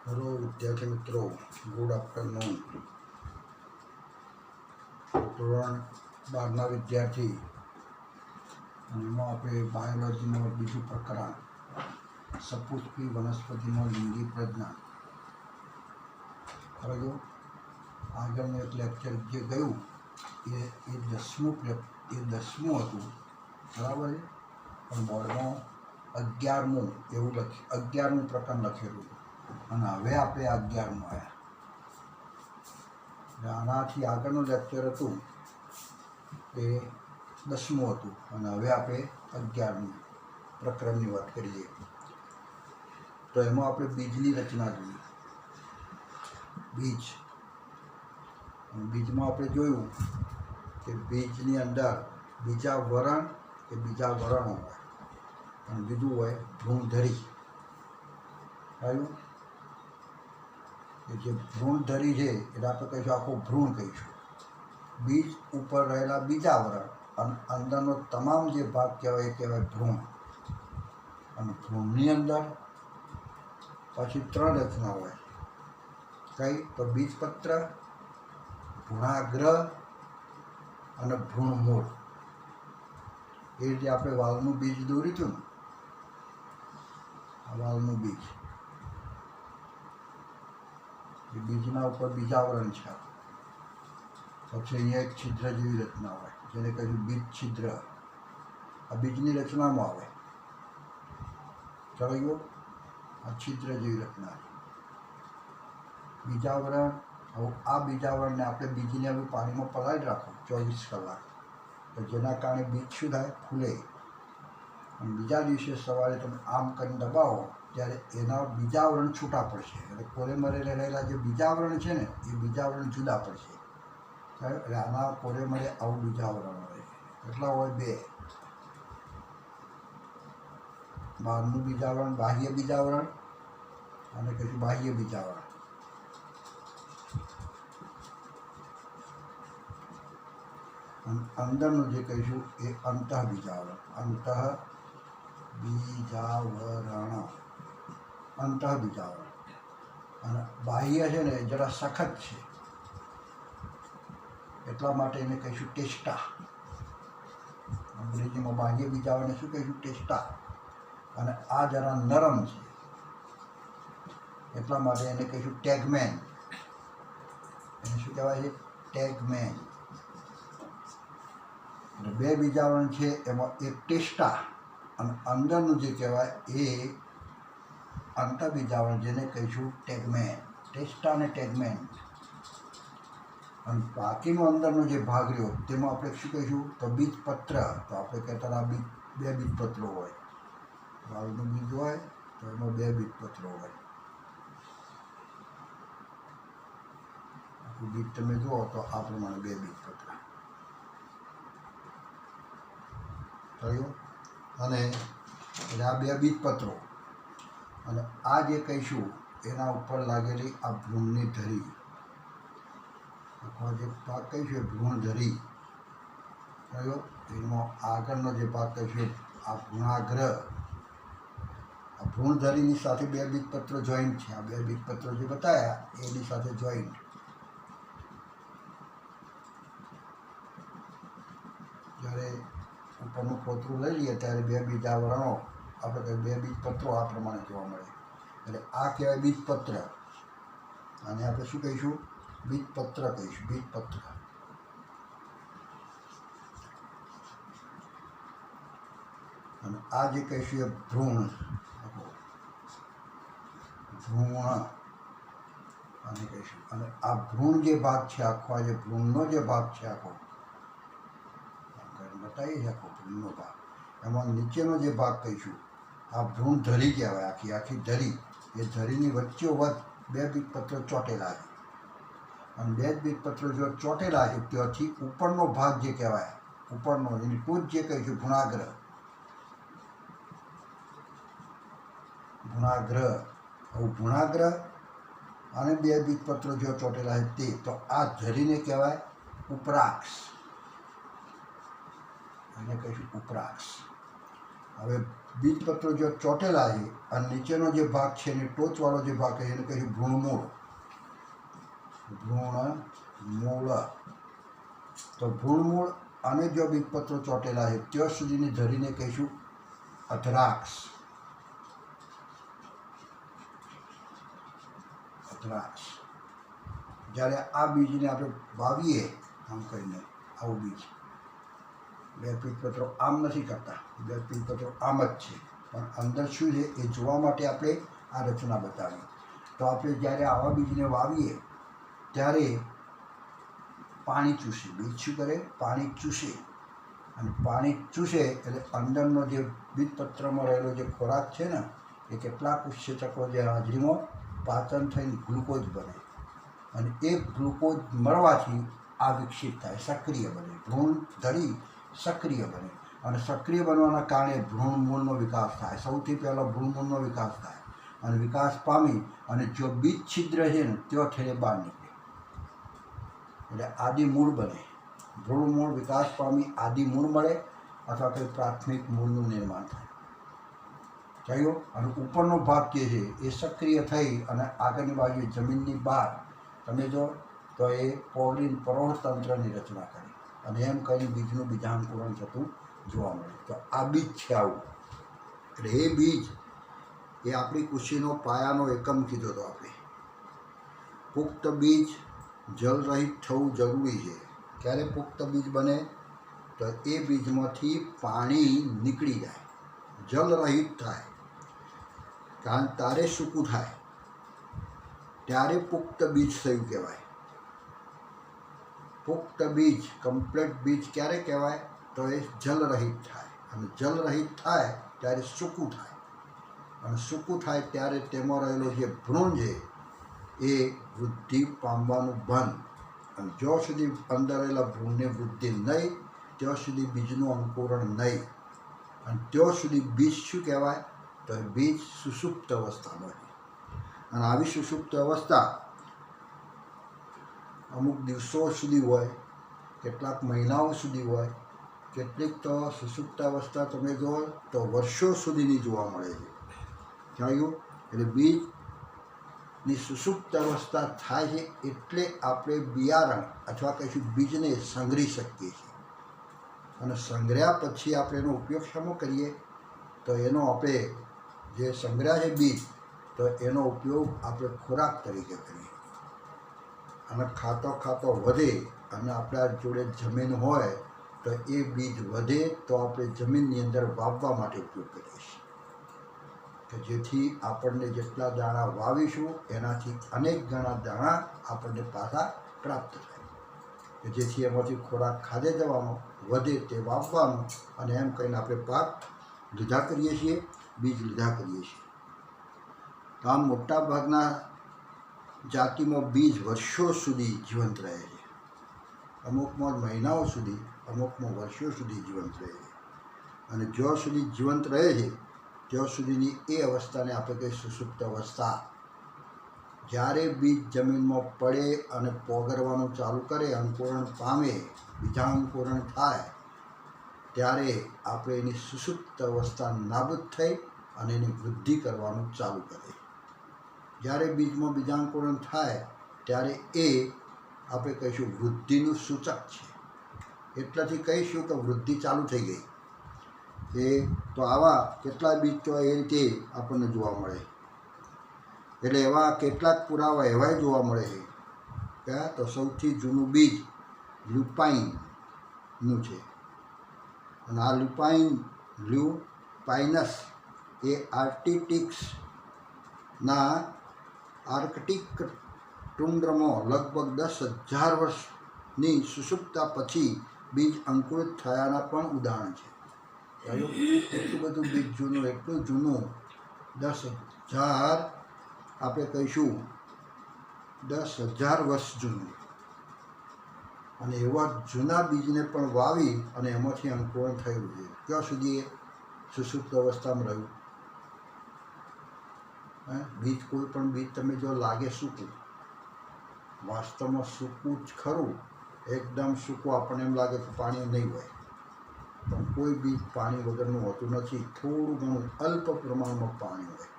Hello विद्यार्थी मित्रों, good afternoon. ધોરણ 12ના વિદ્યાર્થી અને એમાં આપણે બાયોલોજીનું બીજું પ્રકરણ સપુષ્પી વનસ્પતિમાં લિંગી પ્રજનન. હવે જો આગળનું એક લેક્ચર જે ગયું એ 10મું હતું, બરાબર છે. પણ બોર્ડમાં 11મું એવું 11મું પ્રકરણ લખેલું અને હવે આપણે 11મું આવ્યા. આનાથી આગળનું લેક્ચર હતું એ 10મું હતું અને હવે આપણે 11મું પ્રકરણની વાત કરીએ. તો એમાં આપણે બીજની રચના જોઈએ. બીજમાં આપણે જોયું કે બીજની અંદર બીજા વરણ કે બીજા વરણો હોય અને બીજું હોય ભ્રૂણધરી. આવ્યું કે જે ભ્રૂણધરી છે એટલે આપણે કહીશું આખું ભ્રૂણ કહીશું. બીજ ઉપર રહેલા બીજા વરણ અને અંદરનો તમામ જે ભાગ કહેવાય એ કહેવાય ભ્રૂણ. અને ભ્રૂણની અંદર પછી 3 રચના હોય. કઈ? તો બીજપત્ર, ભ્રૂણાગ્ર અને ભ્રૂણમૂળ. એ રીતે આપણે વાલનું બીજ દોર્યું હતું ને, આ વાલનું બીજ, એ બીજના ઉપર બીજા વરણ છે. પછી અહીંયા એક છિદ્ર જેવી રચના હોય જેને કહીશું બીજ છિદ્ર. આ બીજની રચનામાં આવે. ચાલો ગયો, આ છિદ્ર જેવી રચના છે. બીજા વરણ. હવે આ બીજા વરણને આપણે બીજને હવે પાણીમાં પલાળી રાખો 24 કલાક, તો જેના કારણે બીજ શું થાય? ફૂલે. અને બીજા દિવસે સવારે તમે આમ કરીને દબાવો ત્યારે એના બીજા વરણ છૂટા પડશે. એટલે કોરેમરે રહેલા જે બીજા વરણ છે ને એ બીજા વરણ જુદા પડશે. એટલે આના કોરેમરે આવું બીજા વરણ હોય. કેટલા હોય? 2. બહારનું બીજા વરણ, બાહ્ય બીજા વરણ, અને કહીશું બાહ્ય બીજા વરણ. અને અંદરનું જે કહીશું એ અંતઃ બીજાવરણ. અંતઃ બીજાવરણ. અને બાહ્ય છે ને જરા સખત છે એટલા માટે એને કહીશું ટેસ્ટા. અંગ્રેજીમાં બાહ્ય બીજાવરણને શું કહીશું? ટેસ્ટા. અને આ જરા નરમ છે એટલા માટે એને કહીશું ટેગમેન. એને શું કહેવાય છે? ટેગમેન. એટલે 2 બીજાવરણ છે, એમાં એક ટેસ્ટા અને અંદરનું જે કહેવાય એ અંતઃબીજાવરણ, જેને કહીશું ટેગમેન. ટેસ્ટા અને ટેગમેન. અને બાકીનો અંદરનો જે ભાગ રહ્યો તેમાં આપણે શું કહીશું? તો બીજપત્ર. તો આપણે કહેતા આ 2 બીજપત્રો હોય. વાલનું બીજ હોય તો એમાં 2 બીજપત્રો હોય. આખું બીજ તમે જુઓ તો આ પ્રમાણે 2 બીજપત્ર થયું. અને એટલે આ 2 બીજપત્રો અને આ જે કહીશું એના ઉપર લાગેલી આ ભ્રૂણની ધરી, અથવા જે ભાગ કહીશું એ ભ્રૂણધરી થયો. એમાં આગળનો જે ભાગ કહીશું આ ભ્રૂણાગ્ર. આ ભ્રૂણધરીની સાથે 2 બીજપત્રો જોઈન્ટ છે. આ 2 બીજપત્રો જે બતાવ્યા એની સાથે જોઈન્ટ. જ્યારે ઉપરનું ફોતરું લઈ લઈએ ત્યારે 2 બીજા વરણો આપણે 2 બીજપત્રો આ પ્રમાણે જોવા મળે. એટલે આ કહેવાય બીજપત્ર. અને આપણે શું કહીશું? બીજપત્ર કહીશું. બીજપત્ર. અને આ જે કહીશું એ ભ્રૂણ. ભ્રૂણ અને કહીશું. અને આ ભ્રૂણ જે ભાગ છે આખો, આ જે ભ્રૂણનો જે ભાગ છે આખો બતાવીએ છે, આખો ભ્રૂણનો ભાગ, એમાં નીચેનો જે ભાગ કહીશું આ ભ્રૂણ ધરી કહેવાય. આખી ધરી. એ ધરીની વચ્ચોવચ્ચ 2 બીજપત્રો ચોંટેલા છે. અને 2 બીજપત્રો જો ચોંટેલા છે ત્યાંથી ઉપરનો ભાગ જે કહેવાય, ઉપરનો એની ટૂંચ જે કહીશું ભ્રૂણાગ્ર. આવું ભ્રૂણાગ્ર અને 2 બીજપત્રો જો ચોંટેલા છે તે, તો આ ધરીને કહેવાય ઉપરાક્ષ. એને કહીશું ઉપરાક્ષ. હવે બીજપત્રો જો ચોટેલા છે અને નીચેનો જે ભાગ છે એની ટોચવાળો જે ભાગ છે એને કહીશું ભ્રૂણમૂળ. ભ્રૂણમૂળ. તો ભ્રૂણમૂળ અને જો બીજપત્રો ચોટેલા છે ત્યાં સુધીની ધરીને કહીશું અધરાક્ષ. અધરાક્ષ. જ્યારે આ બીજને આપણે વાવીએ આમ કરીને, આવું બીજ, બે બીજપત્રો આમ નથી કરતા, બે બીજપત્રો આમ જ છે, પણ અંદર શું છે એ જોવા માટે આપણે આ રચના બતાવી. તો આપણે જ્યારે આવા બીજને વાવીએ ત્યારે પાણી ચૂસે. બીજ શું કરે? પાણી ચૂસે. અને પાણી ચૂસે એટલે અંદરનો જે બીજપત્રમાં રહેલો જે ખોરાક છે ને એ કેટલાક ઉત્સેચકો જે હાજરીમાં પાચન થઈને ગ્લુકોઝ બને, અને એ ગ્લુકોઝ મળવાથી આ વિકસિત થાય, સક્રિય બને, ભ્રૂણ ધરી સક્રિય બને. અને સક્રિય બનવાના કારણે ભ્રૂણમૂળનો વિકાસ થાય. સૌથી પહેલો ભ્રૂણમૂળનો વિકાસ થાય અને વિકાસ પામી અને જો બીજ છિદ્ર છે ને ત્યાં થઈને બહાર નીકળે એટલે આદિમૂળ બને. ભ્રૂણમૂળ વિકાસ પામી આદિમૂળ મળે અથવા કંઈ પ્રાથમિક મૂળનું નિર્માણ થાય. થયું. અને ઉપરનો ભાગ જે છે એ સક્રિય થઈ અને આગળની બાજુ જમીનની બહાર તમે જો તો એ પરોઢતંત્રની રચના કરી અને એમ કરીને બીજનું બીજાંકુરણ થતું જોવા મળે. તો આ બીજ છે આવું. એટલે એ બીજ એ આપણી કૃષિનો પાયાનો એકમ કીધો હતો આપણે. પુખ્ત બીજ જલરહિત થવું જરૂરી છે. ક્યારે પુખ્ત બીજ બને? તો એ બીજમાંથી પાણી નીકળી જાય, જલરહિત થાય, કારણ તારે સૂકું થાય ત્યારે પુખ્ત બીજ થયું કહેવાય. પુખ્ત બીજ, કમ્પ્લીટ બીજ ક્યારે કહેવાય? તો એ જલરહિત થાય, અને જલરહિત થાય ત્યારે સૂકું થાય, અને સૂકું થાય ત્યારે તેમાં રહેલો જે ભ્રૂણ છે એ વૃદ્ધિ પામવાનું બંધ. અને જ્યાં સુધી અંદર રહેલા ભ્રૂણને વૃદ્ધિ નહીં ત્યાં સુધી બીજનું અંકુરણ નહીં, અને ત્યાં સુધી બીજ શું કહેવાય? તો એ બીજ સુષુપ્ત અવસ્થામાં છે. અને આવી સુષુપ્ત અવસ્થા અમુક દિવસો સુધી હોય, કેટલાક મહિનાઓ સુધી હોય, કેટલીક તો સુષુપ્ત અવસ્થા તમે જુઓ તો વર્ષો સુધીની જોવા મળે છે. જાણ્યું? એટલે બીજની સુષુપ્ત અવસ્થા થાય છે એટલે આપણે બિયારણ અથવા કહીશું બીજને સંગ્રહી શકીએ છીએ. અને સંગ્રહ્યા પછી આપણે એનો ઉપયોગ શેમાં કરીએ? તો એનો આપણે જે સંગ્રહ છે બીજ, તો એનો ઉપયોગ આપણે ખોરાક તરીકે કરીએ. અને ખાતો ખાતો વધે અને આપણા જોડે જમીન હોય તો એ બીજ વધે તો આપણે જમીનની અંદર વાવવા માટે ઉપયોગ કરીએ છીએ, કે જેથી આપણને જેટલા દાણા વાવીશું એનાથી અનેક ગણા દાણા આપણને પાછા પ્રાપ્ત થાય, કે જેથી એમાંથી ખોરાક ખાધે જવાનો, વધે તે વાવવાનું, અને એમ કહીને આપણે પાક લીધા કરીએ છીએ, બીજ લીધા કરીએ છીએ. તો આમ મોટાભાગના જાતિમાં બીજ વર્ષો સુધી જીવંત રહે છે. અમુકમાં મહિનાઓ સુધી, અમુકમાં વર્ષો સુધી જીવંત રહે છે. અને જ્યાં સુધી જીવંત રહે છે ત્યાં સુધીની એ અવસ્થાને આપણે કહીએ સુષુપ્ત અવસ્થા. જ્યારે બીજ જમીનમાં પડે અને પોગરવાનું ચાલુ કરે, અંકુરણ પામે, બીજાંકુરણ થાય, ત્યારે આપણે એની સુષુપ્ત અવસ્થા નાબૂદ થઈ અને એની વૃદ્ધિ કરવાનું ચાલુ કરે. જ્યારે બીજમાં બીજાંકુરણ થાય ત્યારે એ આપણે કહીશું વૃદ્ધિનું સૂચક છે. એટલાથી કહીશું કે વૃદ્ધિ ચાલુ થઈ ગઈ. એ તો આવા કેટલા બીજ તો એ રીતે આપણને જોવા મળે. એટલે એવા કેટલાક પુરાવા એવાય જોવા મળે છે કે તો સૌથી જૂનું બીજ લ્યુપાઇનનું છે. અને આ લ્યુપાઇનસ એ આર્કટિક ટુંડ્રમાં લગભગ 10,000 વર્ષની સુષુપ્તા પછી બીજ અંકુરિત થયાના પણ ઉદાહરણ છે. એટલું બધું બીજ જૂનું, એટલું જૂનું, 10,000 આપણે કહીશું 10,000 વર્ષ જૂનું. અને એવા જૂના બીજને પણ વાવી અને એમાંથી અંકુરણ થયું છે. ત્યાં સુધી સુષુપ્ત અવસ્થામાં રહ્યું. બીજ કોઈ પણ બીજ તમે જો લાગે સૂકું, વાસ્તવમાં સૂકું જ ખરું, એકદમ સૂકું આપણને એમ લાગે કે પાણી નહીં હોય, પણ કોઈ બીજ પાણી વગરનું હોતું નથી. થોડું ઘણું અલ્પ પ્રમાણમાં પાણી હોય,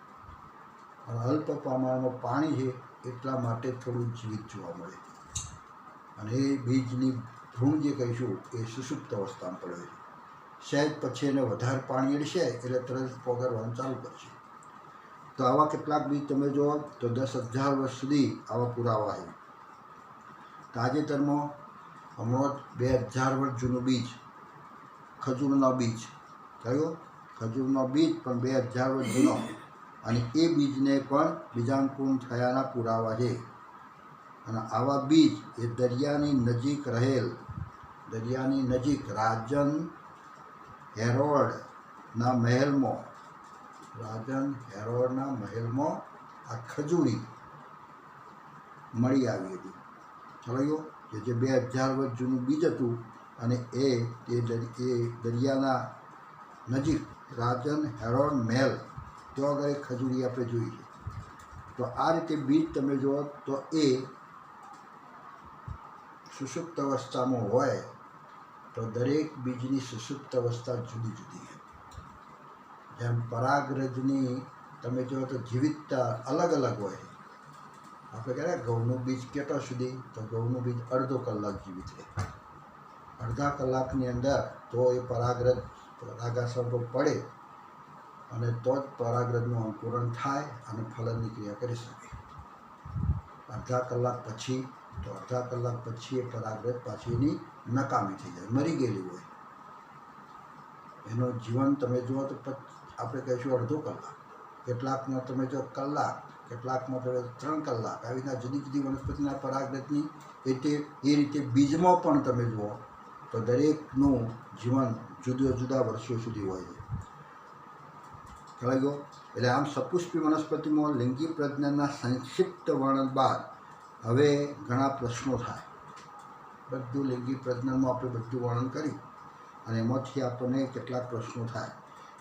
અને અલ્પ પ્રમાણમાં પાણી છે એટલા માટે થોડું જીવિત જોવા મળે. અને એ બીજની ભ્રૂણ જે કહીશું એ સુષુપ્ત અવસ્થામાં પડે છે. સહેજ પછી એને વધારે પાણી અડશે એટલે તરત પોગરવાનું ચાલુ કરશે. તો આવા કેટલાક બીજ તમે જુઓ તો 10,000 વર્ષ સુધી આવા પુરાવા છે. તાજેતરમાં હમણાં 2000 વર્ષ જૂનું બીજ, ખજૂરનો બીજ કયો, ખજૂરનો બીજ પણ 2000 વર્ષ જૂનો, અને એ બીજને પણ બીજાંકુરણ થયાના પુરાવા છે. અને આવા બીજ એ દરિયાની નજીક રહેલ, દરિયાની નજીક રાજન હેરોલ્ડના મહેલમાં, રાજન હેરોલ્ડના મહેલમાં આ ખજૂરી મળી આવી હતી. ચલાવ્યો કે જે 2000 વર્ષ જૂનું બીજ હતું, અને એ દરિયાના નજીક રાજન હેરોલ્ડ મહેલ ત્યાં આગળ ખજૂરી આપણે જોઈ છે. તો આ રીતે બીજ તમે જુઓ તો એ સુષુપ્ત અવસ્થામાં હોય તો દરેક બીજની સુષુપ્ત અવસ્થા જુદી જુદી છે. જેમ પરાગરજની તમે જુઓ તો જીવિતતા અલગ અલગ હોય. આપણે કહેવાય ઘઉંનું બીજ કેટલા સુધી, તો ઘઉંનું બીજ અડધો કલાક જીવિત રહે. અડધા કલાકની અંદર તો એ પરાગાસર પર પડે, અને તો જ પરાગરજનું અંકુરણ થાય અને ફલનની ક્રિયા કરી શકે. અડધા કલાક પછી, તો અડધા કલાક પછી એ પરાગરજ પાછી એની નકામી થઈ જાય, મરી ગયેલી હોય. એનું જીવન તમે જુઓ તો આપણે કહીશું અડધો કલાક, કેટલાકમાં તમે જો કલાક, કેટલાકમાં તમે 3 કલાક, આવી રીતના જુદી જુદી વનસ્પતિના પરાગરજની એ રીતે બીજમાં પણ તમે જુઓ તો દરેકનું જીવન જુદા જુદા વર્ષો સુધી હોય છે. ખ્યાલ ગયો? એટલે આમ સપુષ્પી વનસ્પતિમાં લિંગી પ્રજનનના સંક્ષિપ્ત વર્ણન બાદ હવે ઘણા પ્રશ્નો થાય. બધું લિંગી પ્રજનનમાં આપણે બધું વર્ણન કર્યું, અને એમાંથી આપણને કેટલાક પ્રશ્નો થાય.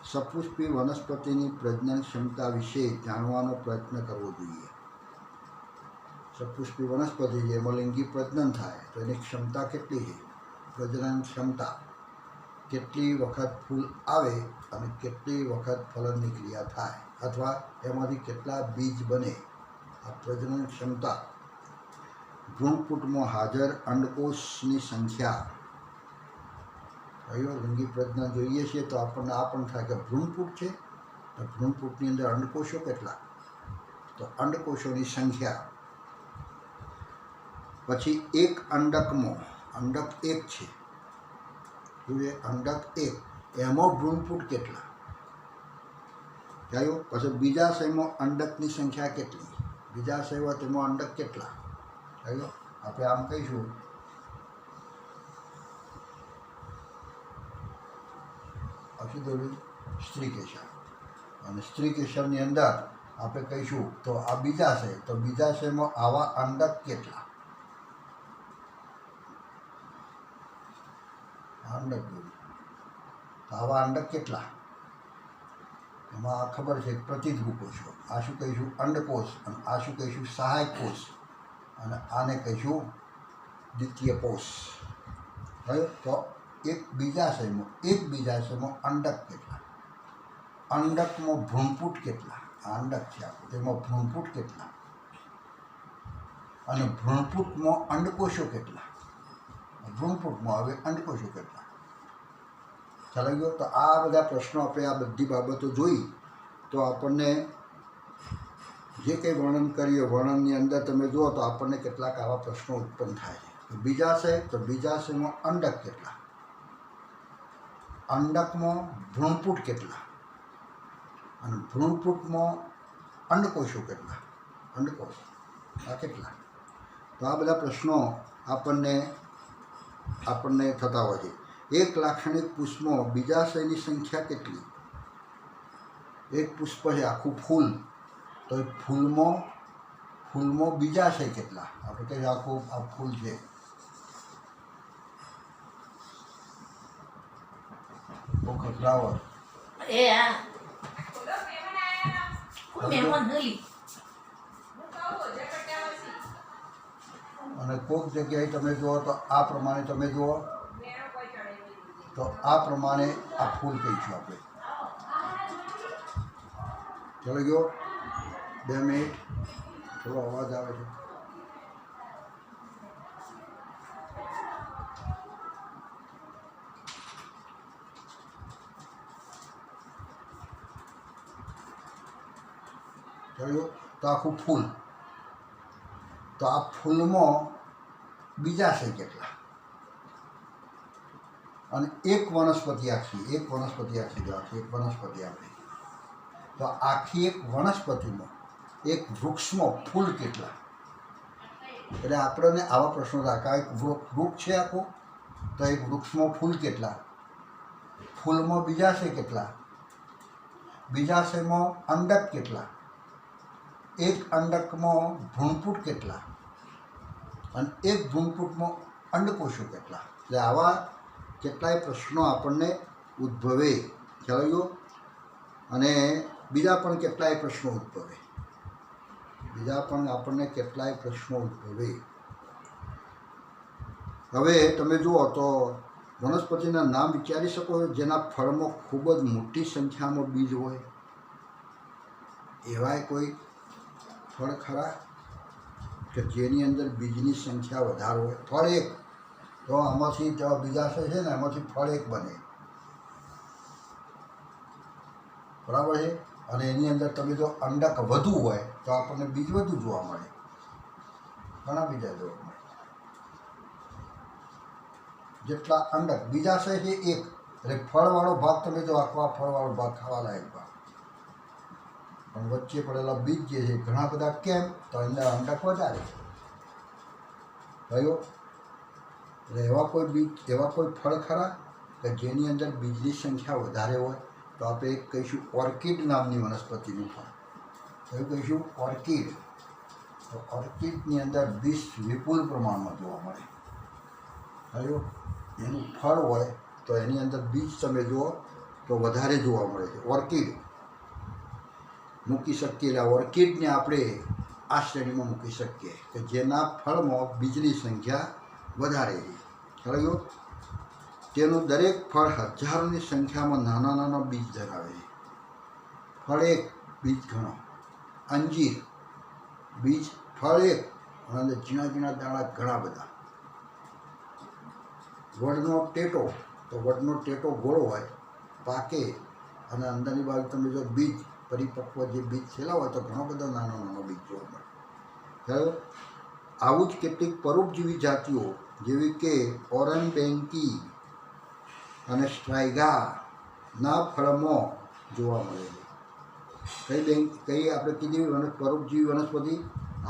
સપુષ્પી વનસ્પતિની પ્રજનન ક્ષમતા વિશે જાણવાનો પ્રયત્ન કરવો જોઈએ. સપુષ્પી વનસ્પતિ છે એમાં લિંગી પ્રજનન થાય તો એની ક્ષમતા કેટલી છે, પ્રજનન ક્ષમતા, કેટલી વખત ફૂલ આવે અને કેટલી વખત ફલનની ક્રિયા થાય, અથવા એમાંથી કેટલા બીજ બને, આ પ્રજનન ક્ષમતા. ભ્રૂણપૂટમાં હાજર અંડકોષની સંખ્યા. કયો લિંગી પ્રજનન જોઈએ છીએ તો આપણને આ પણ થાય કે ભ્રૂણપૂટ છે, તો ભ્રૂણપૂટની અંદર અંડકોષો કેટલા, તો અંડકોષોની સંખ્યા. પછી એક અંડકમાં, અંડક એક છે, જોઈએ અંડક એક, એમાં ભ્રૂણપૂટ કેટલા. કયો? પછી બીજાશયમાં અંડકની સંખ્યા કેટલી, બીજાશય હોય તેમાં અંડક કેટલા. કયો? આપણે આમ કહીશું અશુદ્ધોલી સ્ત્રીકેશર, અને સ્ત્રીકેશરની અંદર આપણે કહીશું તો આ બીજાશય, તો બીજાશયમાં આવા અંડક કેટલા, અંડક જોડી, તો આવા અંડક કેટલા. એમાં ખબર છે પ્રતિધ્રુવ કોષો, આ શું કહીશું અંડકોષ, અને આ શું કહીશું સહાયક કોષ, અને આને કહીશું દ્વિતીય કોષ. હવે તો એક બીજાશયમાં અંડક કેટલા, અંડકમાં ભ્રૂણપૂટ કેટલા, આ અંડક છે આપણું, તેમાં ભ્રૂણપૂટ કેટલા, અને ભ્રૂણપૂટમાં અંડકોષો કેટલા, ભ્રૂણપૂટમાં હવે અંડકોષો કેટલા. ચાલી ગયો? તો આ બધા પ્રશ્નો આપણે આ બધી બાબતો જોઈ તો આપણને જે કંઈ વર્ણન કરીએ વર્ણનની અંદર તમે જુઓ તો આપણને કેટલાક આવા પ્રશ્નો ઉત્પન્ન થાય છે. બીજાશય, તો બીજાશયમાં અંડક કેટલા, અંડકમાં ભ્રૂણપૂટ કેટલા, અને ભ્રૂણપૂટમાં અંડકોષો કેટલા, અંડકોષ આ કેટલા. તો આ બધા પ્રશ્નો આપણને થતા હોય છે. એક લાક્ષણિક પુષ્પમાં બીજાશયની સંખ્યા કેટલી. એક પુષ્પ છે આખું ફૂલ, તો એ ફૂલમાં બીજાશય કેટલા. આપણે કહીએ આખું આ ફૂલ છે, ફ્લાવર, અને કોઈક જગ્યાએ તમે જુઓ તો આ પ્રમાણે તમે જુઓ તો આ પ્રમાણે આ ફૂલ કહીશું આપણે. ચાલો ગયો 2 મિનિટ, થોડો અવાજ આવે છે. ચાલો તો આખું ફૂલ. તો આ ફૂલમાં બીજા છે કેટલા? અને એક વનસ્પતિ આખી એક વનસ્પતિ આપણી. તો આખી એક વનસ્પતિમાં એક વૃક્ષમાં ફૂલ કેટલા? એટલે આપણને આવા પ્રશ્નો રાખા. એક વૃક્ષ છે આખું, તો એક વૃક્ષમાં ફૂલ કેટલા? ફૂલમાં બીજાશય કેટલા? બીજાશયમાં અંડક કેટલા? એક અંડકમાં ભ્રૂણપૂટ કેટલા? અને એક ભ્રૂણપૂટમાં અંડકોષો કેટલા? એટલે આવા કેટલાય પ્રશ્નો આપણને ઉદ્ભવે. ખ્યાલ આવ્યો? અને બીજા પણ કેટલાય પ્રશ્નો ઉદ્ભવે. હવે તમે જુઓ તો વનસ્પતિના નામ વિચારી શકો છો જેના ફળમાં ખૂબ જ મોટી સંખ્યામાં બીજ હોય? એવાય કોઈ ફળ ખરા કે જેની અંદર બીજની સંખ્યા વધારે હોય? ફળ એક, તો આમાંથી બીજાશય છે ને, એમાંથી ફળ એક બને, બરાબર છે. અને એની અંદર તમે જો અંડક વધુ હોય તો આપણને બીજ વધુ જોવા મળે, ઘણા બીજા જોવા મળે. જેટલા અંડક, બીજાશય છે એક, એટલે ફળવાળો ભાગ તમે જો આખો આ ફળવાળો ભાગ ખાવા લાયક ભાગ, પણ વચ્ચે પડેલા બીજ જે છે ઘણા બધા. કેમ? તો અંદર અંડક વધારે થયો. એટલે એવા કોઈ ફળ ખરા કે જેની અંદર બીજની સંખ્યા વધારે હોય? તો આપણે એક કહીશું ઓર્કિડ નામની વનસ્પતિનું ફળ. એવું કહીશું ઓર્કિડ. તો ઓર્કિડની અંદર બીજ વિપુલ પ્રમાણમાં જોવા મળે. થયો. એનું ફળ હોય તો એની અંદર બીજ તમે જુઓ તો વધારે જોવા મળે છે. ઓર્કિડ મૂકી શકીએ. એટલે ઓર્કિડને આપણે આ શ્રેણીમાં મૂકી શકીએ કે જેના ફળમાં બીજની સંખ્યા વધારે છે. ખ્યાલ આવ્યો? તેનું દરેક ફળ હજારોની સંખ્યામાં નાના નાના બીજ ધરાવે છે. ફળ એક, બીજ ઘણો. અંજીર, બીજ ફળ એક અને અંદર ઝીણા ઝીણા દાણા ઘણા બધા. વડનો ટેટો, તો વડનો ટેટો ગોળો હોય, પાકે અને અંદરની બાજુ તમે જો બીજ પરિપક્વ જે બીજ થયેલા હોય તો ઘણો બધો નાનો નાનો બીજ જોવા મળે. બરાબર? આવું જ કેટલીક પરોપજીવી જાતિઓ જેવી કે ઓરનબેંકી અને સ્ટ્રાઇગાના ફળમાં જોવા મળે છે. કઈ આપણે કીધી પરોપજીવી વનસ્પતિ?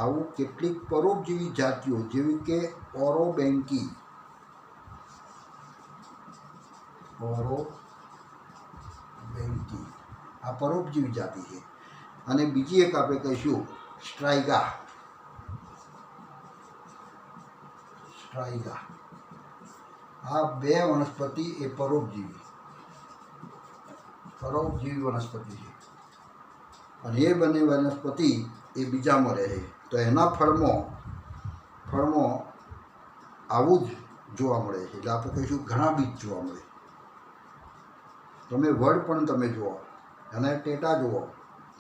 આવું કેટલીક પરોપજીવી જાતિઓ જેવી કે ઓરોબેંકી, આ પરોપજીવી જાતિ છે. અને બીજી એક આપણે કહીશું સ્ટ્રાઇગા. આ બે વનસ્પતિ એ પરોપજીવી વનસ્પતિ છે. અને એ બંને વનસ્પતિ એ બીજામાં રહે છે. તો એના ફળમાં આવું જ જોવા મળે છે. એટલે આપણે કહીશું ઘણા બીજ જોવા મળે. તમે વડ પણ તમે જુઓ, એના ટેટા જુઓ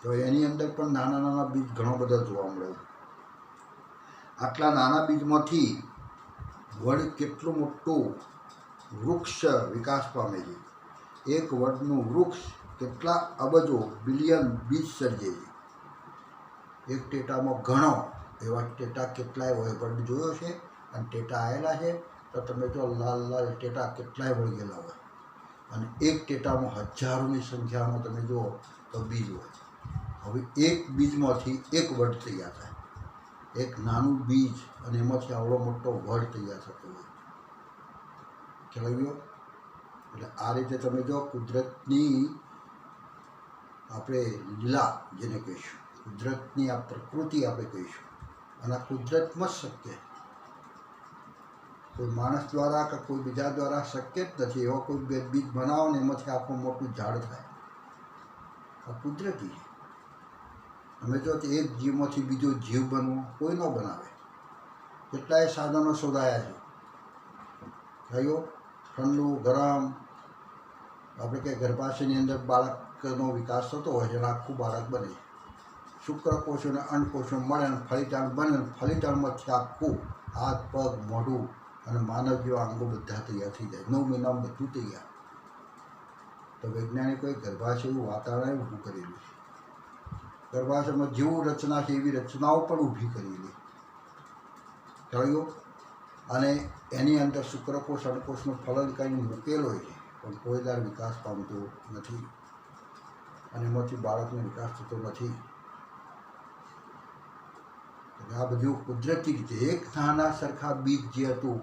તો એની અંદર પણ નાના નાના બીજ ઘણો બધા જોવા મળે. આટલા નાના બીજમાંથી વડ કેટલું મોટું વૃક્ષ વિકાસ પામે છે. એક વડનું વૃક્ષ કેટલા અબજો બિલિયન બીજ સર્જે છે. એક ટેટામાં ઘણો એવા ટેટા કેટલાય હોય. વડ જોયો છે અને ટેટા આવેલા છે તો તમે જો લાલ લાલ ટેટા કેટલાય વળગેલા હોય. અને એક ટેટામાં હજારોની સંખ્યામાં તમે જુઓ તો બીજ હોય. હવે એક બીજમાંથી એક વડ તૈયાર થાય. એક નાનું બીજ અને એમાંથી આવડો મોટો વડ તૈયાર થતો હોય. ખ્યાલ આવ્યો? એટલે આ રીતે તમે જો કુદરતની આપણે લીલા જેને કહીશું, કુદરતની આ પ્રકૃતિ આપણે કહીશું. અને આ કુદરતમાં જ શક્ય, કોઈ માણસ દ્વારા કે કોઈ બીજા દ્વારા શક્ય જ નથી. એવા કોઈ બીજ બનાવો ને એમાંથી આખું મોટું ઝાડ થાય. આ કુદરતી છે. અમે જો એક જીવમાંથી બીજો જીવ બનવો કોઈ ન બનાવે. કેટલાય સાધનો શોધાયા છે. થયો ઠંડુ ગરમ આપણે કે ગર્ભાશયની અંદર બાળકનો વિકાસ થતો હોય છે અને આખું બાળક બને. શુક્રકોષ અને અંડકોષો મળે અને ફલિતાંડ બને અને ફલિતાંડમાંથી આખું હાથ પગ મોઢું અને માનવ જેવા અંગો બધા તૈયાર થઈ જાય. 9 મહિનામાં બધું તૈયાર. તો વૈજ્ઞાનિકોએ ગર્ભાશયનું વાતાવરણ ઊભું કરેલું છે. ગર્ભાશયમાં જેવું રચના છે એવી રચનાઓ પણ ઊભી કરેલી થયો અને એની અંદર શુક્રકોષ અંડકોષનો ફલન કરીને મૂકેલો છે પણ કોઈ દર વિકાસ પામતો નથી અને એમાંથી બાળકનો વિકાસ થતો નથી. આ બધું કુદરતી રીતે એક નાના સરખા બીજ જે હતું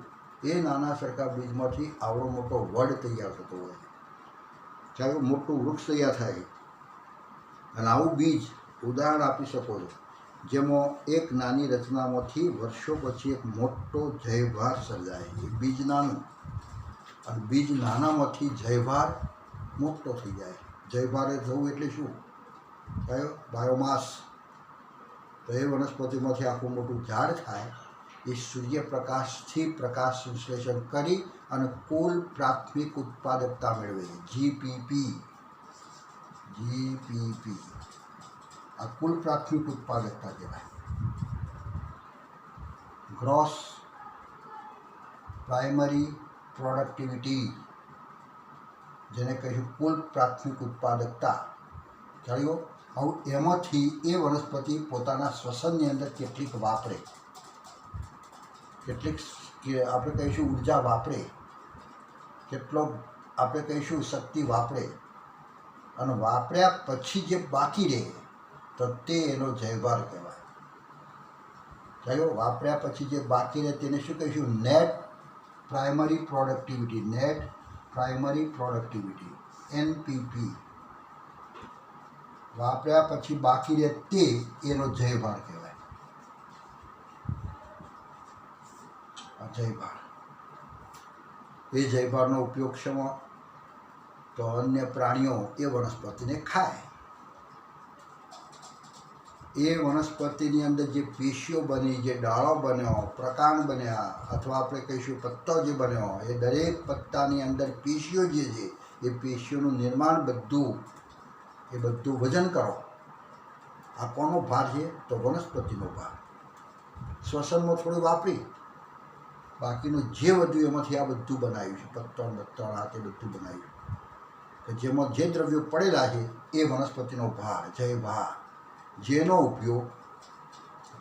એ નાના સરખા બીજમાંથી આવડો મોટો વડ તૈયાર થતો હોય છે. ચાલો મોટું વૃક્ષ તૈયાર થાય અને આવું બીજ ઉદાહરણ આપી શકો છો જેમાં એક નાની રચનામાંથી વર્ષો પછી એક મોટો જયભાર સર્જાય. એ બીજ નાનું અને બીજ નાનામાંથી જયભાર મોટો થઈ જાય. જયભારે થવું એટલે શું? કયો? બાયોમાસ. તો એ વનસ્પતિમાંથી આખું મોટું ઝાડ થાય. એ સૂર્યપ્રકાશથી પ્રકાશ સંશ્લેષણ કરી અને કુલ પ્રાથમિક ઉત્પાદકતા મેળવે છે. જીપીપી આ કુલ પ્રાથમિક ઉત્પાદકતા કહેવાય. ગ્રોસ પ્રાઇમરી પ્રોડક્ટિવિટી જેને કહીશું કુલ પ્રાથમિક ઉત્પાદકતા. ચાલ્યો હવે એમાંથી એ વનસ્પતિ પોતાના શ્વસનની અંદર કેટલીક વાપરે, કેટલીક આપણે કહીશું ઉર્જા વાપરે, કેટલો આપણે કહીશું શક્તિ વાપરે અને વાપર્યા પછી જે બાકી રહે તો તે એનો જયભાર કહેવાય. ચાલો વાપર્યા પછી જે બાકી રહે તેને શું કહીશું? Net primary productivity. Net primary productivity NPP. વાપર્યા પછી બાકી રહે તે એનો જયભાર કહેવાય. આ જયભાર. એ જયભારનો ઉપયોગ શેમાં? તો અન્ય પ્રાણીઓ એ વનસ્પતિને ખાય. એ વનસ્પતિની અંદર જે પેશીઓ બની, જે ડાળો બન્યો, પ્રકાંડ બન્યા અથવા આપણે કહીશું પત્તો જે બન્યો, એ દરેક પત્તાની અંદર પેશીઓ જે છે એ પેશીઓનું નિર્માણ બધું વજન કરો. આ કોનો ભાર છે? તો વનસ્પતિનો ભાર. શ્વસનમાં થોડું વાપરી બાકીનું જે વધ્યું એમાંથી આ બધું બનાવ્યું છે. પત્તણ આ તે બધું બનાવ્યું કે જેમાં જે દ્રવ્યો પડેલા છે એ વનસ્પતિનો ભાર, જયભાર. જેનો ઉપયોગ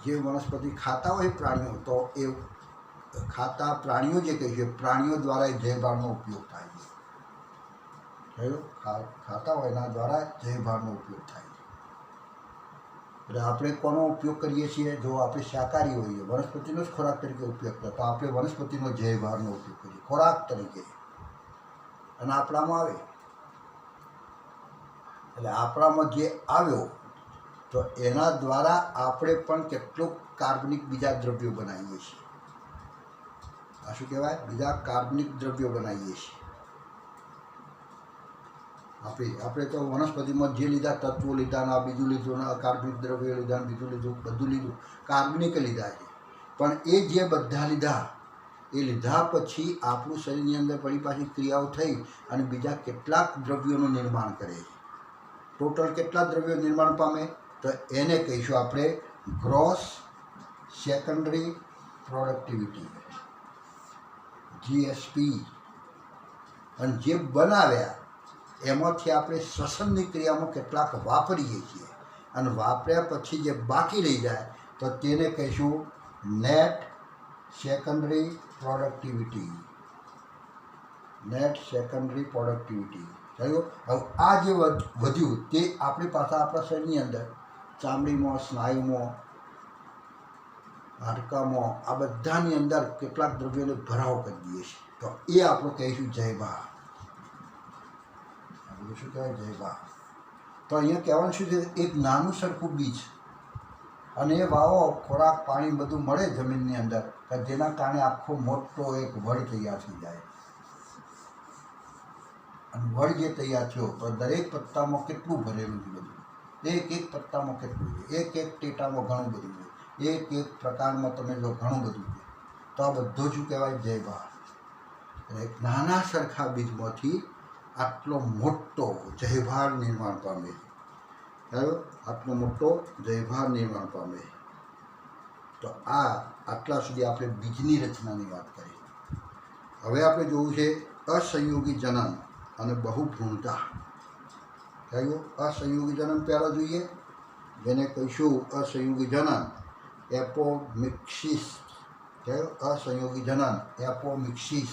જે વનસ્પતિ ખાતા હોય પ્રાણીઓ, તો એ ખાતા પ્રાણીઓ જે કહીએ પ્રાણીઓ દ્વારા એ જયભારનો ઉપયોગ થાય છે. ખાતા હોય એના દ્વારા જયભારનો ઉપયોગ થાય છે. એટલે આપણે કોનો ઉપયોગ કરીએ છીએ? જો આપણે શાકાહારી હોઈએ, વનસ્પતિનો જ ખોરાક તરીકે ઉપયોગ કરીએ તો આપણે વનસ્પતિનો જયભારનો ઉપયોગ કરીએ ખોરાક તરીકે અને આપણામાં આવે. એટલે આપણામાં જે આવ્યો તો એના દ્વારા આપણે પણ કેટલુંક કાર્બનિક બીજા દ્રવ્યો બનાવીએ છીએ. આ શું કહેવાય? બીજા કાર્બનિક દ્રવ્યો બનાવીએ છીએ. આપણે તો વનસ્પતિમાં જે લીધા તત્વો લીધા, ના બીજું લીધું, ના કાર્બનિક દ્રવ્યો લીધા, બીજું લીધું, બધું લીધું, કાર્બનિક લીધા છે. પણ એ જે બધા લીધા એ લીધા પછી આપણું શરીરની અંદર ફરી પાછી ક્રિયાઓ થઈ અને બીજા કેટલાક દ્રવ્યોનું નિર્માણ કરે છે. ટોટલ કેટલા દ્રવ્યો નિર્માણ પામે? તો એને કહીશું આપણે ગ્રોસ સેકન્ડરી પ્રોડક્ટિવિટી, GSP. અને જે બનાવ્યા એમાંથી આપણે શ્વસનની ક્રિયામાં કેટલાક વાપરીએ છીએ અને વાપર્યા પછી જે બાકી રહી જાય તો તેને કહીશું net secondary productivity. Net secondary productivity. ચાલો હવે આ જે વધ્યું તે આપણી પાસે આપણા શરીરની અંદર ચામડીમાં, સ્નાયુમાં, હાડકામાં, આ બધાની અંદર કેટલાક દ્રવ્યોને ભરાવ કરી દઈએ છીએ તો એ આપણું કહીશું જયભાર. શું કહેવાય? જયભાર. તો અહીંયા કહેવાનું શું છે? એક નાનું સરખું બીજ અને એ વાવો, ખોરાક પાણી બધું મળે જમીનની અંદર કે જેના કારણે આખો મોટો એક વડ તૈયાર થઈ જાય. અને વડ જે તૈયાર થયો તો દરેક પત્તામાં કેટલું ભરેલું છે બધું, એક પત્તામાં કેટલું છે, એક ટેટામાં ઘણું બધું છે, એક પ્રકારમાં તમે જો ઘણું બધું છે. તો આ બધું શું કહેવાય? જયભાર. એક નાના સરખા બીજમાંથી આટલો મોટો જયભાર નિર્માણ પામે બરાબર, આટલો મોટો જયભાર નિર્માણ પામે. તો આટલા સુધી આપણે બીજની રચનાની વાત કરી. હવે આપણે જોવું છે અસંયોગી જનન અને બહુભ્રૂણતા. કયું અસંયોગી જનન પહેલાં જોઈએ, જેને કહીશું અસંયોગી જનન એપોમિક્સિસ. કયું અસંયોગી જનન એપોમિક્સિસ.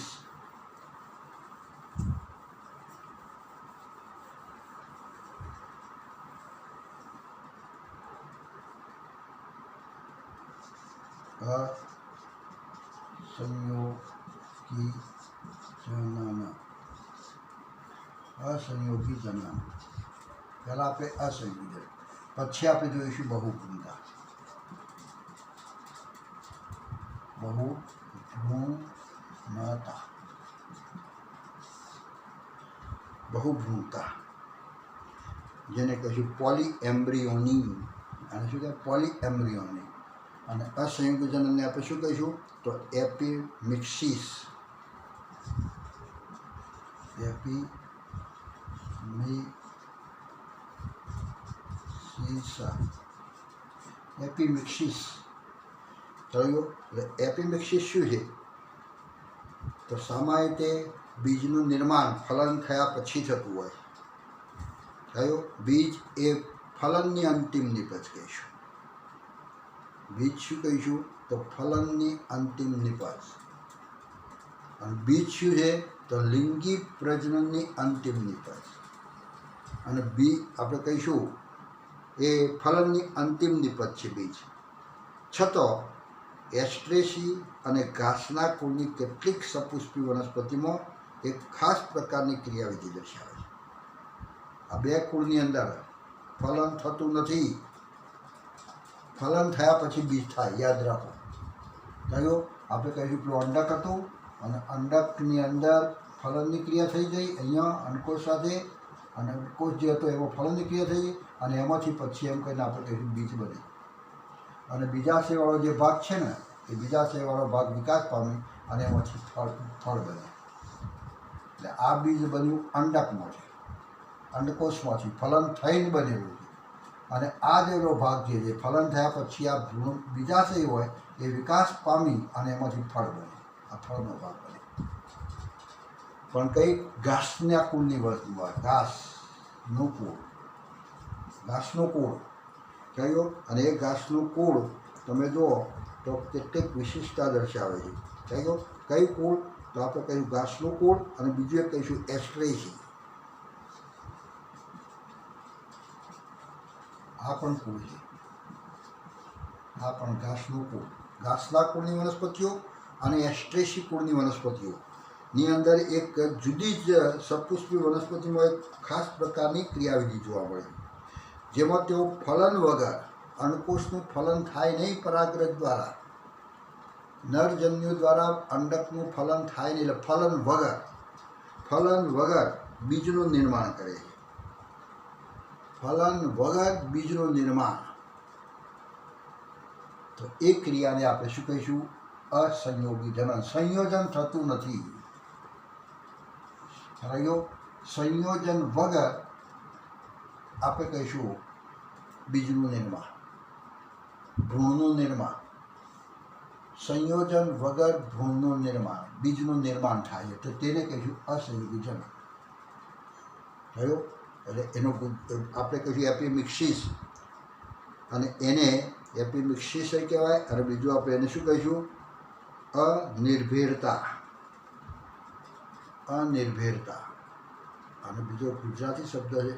અસંયોગી જનન. અસંયોગી જનન પહેલાં આપણે અસંયોગી જનન, પછી આપણે જોઈશું બહુભ્રૂણતા. બહુભ્રૂણતા. બહુભ્રૂણતા જેને કહીશું પોલી એમ્બ્રિયોની. અને શું કહેવાય? પોલી એમ્બ્રિયોની. અને અસંયુક્ત જનનને આપણે શું કહીશું? તો એપિમિક્સિસ. એપિમિક્સિસ થયું. એટલે એપિમિક્સિસ શું છે? તો સામાન્ય રીતે બીજનું નિર્માણ ફલન થયા પછી થતું હોય. થયું. બીજ એ ફલનની અંતિમ નિપજ કહીશું. બીજ શું કહીશું? તો ફલનની અંતિમ નિપજ. અને બીજ શું છે? તો લિંગી પ્રજનનની અંતિમ નિપજ. અને બીજ આપણે કહીશું એ ફલનની અંતિમ નિપજ છે બીજ. છતાં એસ્ટ્રેસી અને ઘાસના કુળની કેટલીક સપુષ્પી વનસ્પતિમાં એક ખાસ પ્રકારની ક્રિયાવિધિ દર્શાવે છે. આ બે કુળની અંદર ફલન થતું નથી. ફલન થયા પછી બીજ થાય. યાદ રાખો. કયું? આપણે કહીશું પેલું અંડક હતું અને અંડકની અંદર ફલનની ક્રિયા થઈ ગઈ અહીંયા અંડકોષ સાથે, અને અંડકોષ જે હતો એમાં ફલનની ક્રિયા થઈ અને એમાંથી પછી એમ કહીને આપણે કહીશું બીજ બને. અને બીજાશયવાળો જે ભાગ છે ને એ બીજાશયવાળો ભાગ વિકાસ પામી અને એમાંથી ફળ બને. એટલે આ બીજ બન્યું અંડકમાંથી, અંડકોષમાંથી ફલન થઈને બનેલું છે. અને આ જેલો ભાગ જે ફલન થયા પછી આ બીજાશય હોય એ વિકાસ પામી અને એમાંથી ફળ બને. આ ફળનો ભાગ બને. પણ કઈ? ઘાસના કુળની વસ્તુ હોય. ઘાસનું કુળ. ઘાસનું કુળ કયો? અને એ ઘાસનું કુળ તમે જુઓ તો કેટલીક વિશિષ્ટતા દર્શાવે છે. કયો? કઈ કુળ? તો આપણે કહીશું ઘાસનું કુળ, અને બીજું એક કહીશું એસ્ટ્રેસી. આ પણ કુળ છે. આ પણ ઘાસનું કુળ. ઘાસના કુળની વનસ્પતિઓ અને એસ્ટ્રેસી કુળની વનસ્પતિઓની અંદર એક જુદી જ સપુષ્પી વનસ્પતિમાં એક ખાસ પ્રકારની ક્રિયાવિધિ જોવા મળે, જેમાં તેઓ ફલન વગર, અંડકોષનું ફલન થાય નહીં પરાગરજ દ્વારા, નરજન્યુ દ્વારા અંડકનું ફલન થાય નહીં, એટલે ફલન વગર બીજનું નિર્માણ કરે છે. ફલન વગર બીજનું નિર્માણ. તો એ ક્રિયાને આપણે શું કહીશું? અસંયોગી જનન. સંયોજન થતું નથી. સંયોજન વગર આપણે કહીશું બીજનું નિર્માણ, ભ્રૂણનું નિર્માણ. સંયોજન વગર ભ્રૂણનું નિર્માણ, બીજનું નિર્માણ થાય તો તેને કહીશું અસંયોગી જનન. થયું. એટલે એનો આપણે કહીશું એપિમિક્સિસ, અને એને એપિમિક્સિસ કહેવાય. અને બીજું આપણે એને શું કહીશું? અનિર્ભેરતા. અનિર્ભેરતા. અને બીજો ગુજરાતી શબ્દ છે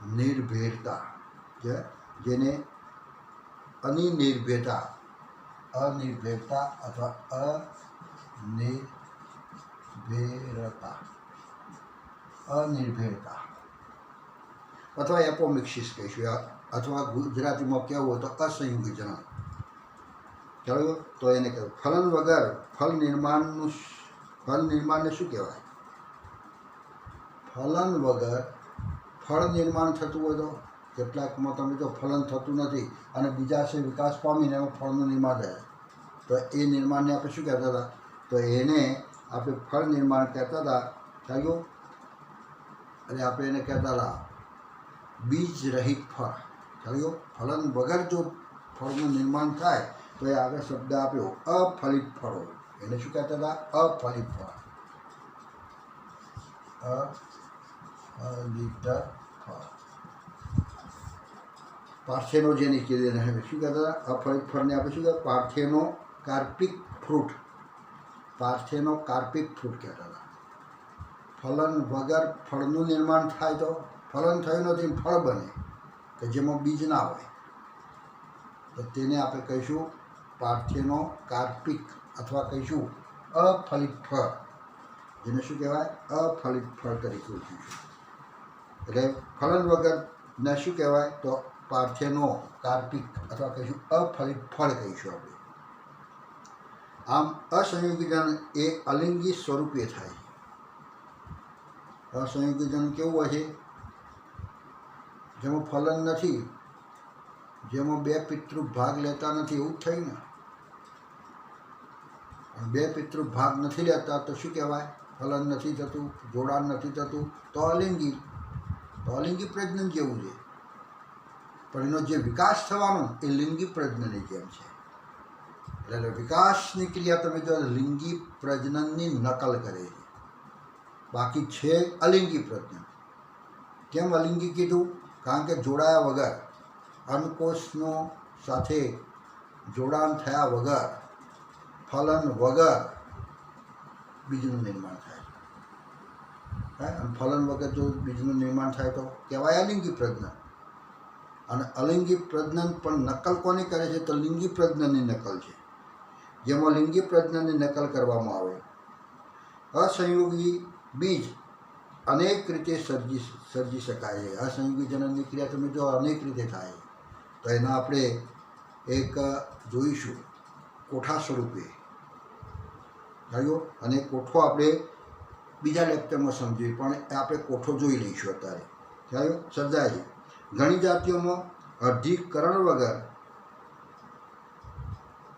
અનિર્ભેરતા, જેને અનિર્ભેરતા, અનિર્ભેરતા અથવા અનિર્ભેરતા, અનિર્ભેરતા અથવા એપોમિક્સિસ કહીશું, અથવા ગુજરાતીમાં કહેવું હોય તો અસંયોગી જનન. ચાલો. તો એને કહેવાય ફલન વગર ફળ નિર્માણને શું કહેવાય? ફલન વગર ફળ નિર્માણ થતું હોય તો કેટલાકમાં તમે જો ફલન થતું નથી અને બીજાશય વિકાસ પામીને એમાં ફળનું નિર્માણ થાય, તો એ નિર્માણને આપણે શું કહેતા હતા? તો એને આપણે ફળ નિર્માણ કહેતા હતા. થયું. એટલે આપણે એને કહેતા હતા બીજ રહિત ફળ. ચાલ્યો, ફલન વગર જો ફળનું નિર્માણ થાય તો એ આગળ શબ્દ આપ્યો અફલિત ફળો. એને શું કહેતા હતા? અફલિત ફળ. અફલિત ફળ. પાર્થેનો જે નીચે શું કહેતા હતા? અફલિત ફળને આપણે શું કહેતા? પાર્થેનો કાર્પિક ફ્રૂટ. પાર્થેનો કાર્પિક ફ્રૂટ કહેતા હતા. ફલન વગર ફળનું નિર્માણ થાય તો ફલન થયું નથી, ફળ બને કે જેમાં બીજ ના હોય તો તેને આપણે કહીશું પાર્થેનો કાર્પિક અથવા કહીશું અફલિત ફળ. જેને શું કહેવાય? અફલિત ફળ તરીકે ઓળખીશું. એટલે ફલન વગરને શું કહેવાય? તો પાર્થેનો કાર્પિક અથવા કહીશું અફલિત ફળ કહીશું આપણે. આમ અસંયોગીજન એ અલિંગી સ્વરૂપે થાય. અસંયોગીજન કેવું હોય છે? જેમાં ફલન નથી, જેમાં બે પિતૃ ભાગ લેતા નથી, એવું જ થયું ને. બે પિતૃ ભાગ નથી લેતા તો શું કહેવાય? ફલન નથી થતું, જોડાણ નથી થતું, તો અલિંગી. તો અલિંગી પ્રજનન જેવું છે. પણ એનો જે વિકાસ થવાનો એ લિંગી પ્રજનનની જેમ છે. એટલે વિકાસની ક્રિયા તમે જો લિંગી પ્રજનનની નકલ કરે છે, બાકી છે અલિંગી પ્રજનન. કેમ અલિંગી કીધું? કારણ કે જોડાયા વગર, અંડકોષનો સાથે જોડાણ થયા વગર, ફલન વગર બીજનું નિર્માણ થાય. અને ફલન વગર જો બીજનું નિર્માણ થાય તો કહેવાય અલિંગી પ્રજનન. અને અલિંગી પ્રજનન પણ નકલ કોની કરે છે? તો લિંગી પ્રજનનની નકલ છે. જેમાં લિંગી પ્રજનનની નકલ કરવામાં આવે. અસંયોગી બીજ અનેક રીતે સર્જી શકાય છે. અસંયોગી જનનની ક્રિયા તમે જો અનેક રીતે થાય તો એના આપણે એક જોઈશું કોઠા સ્વરૂપે. થયો. અને કોઠો આપણે બીજા લેક્ચરમાં સમજીએ, પણ આપણે કોઠો જોઈ લઈશું અત્યારે. થયો. સર્જાય છે. ઘણી જાતિઓમાં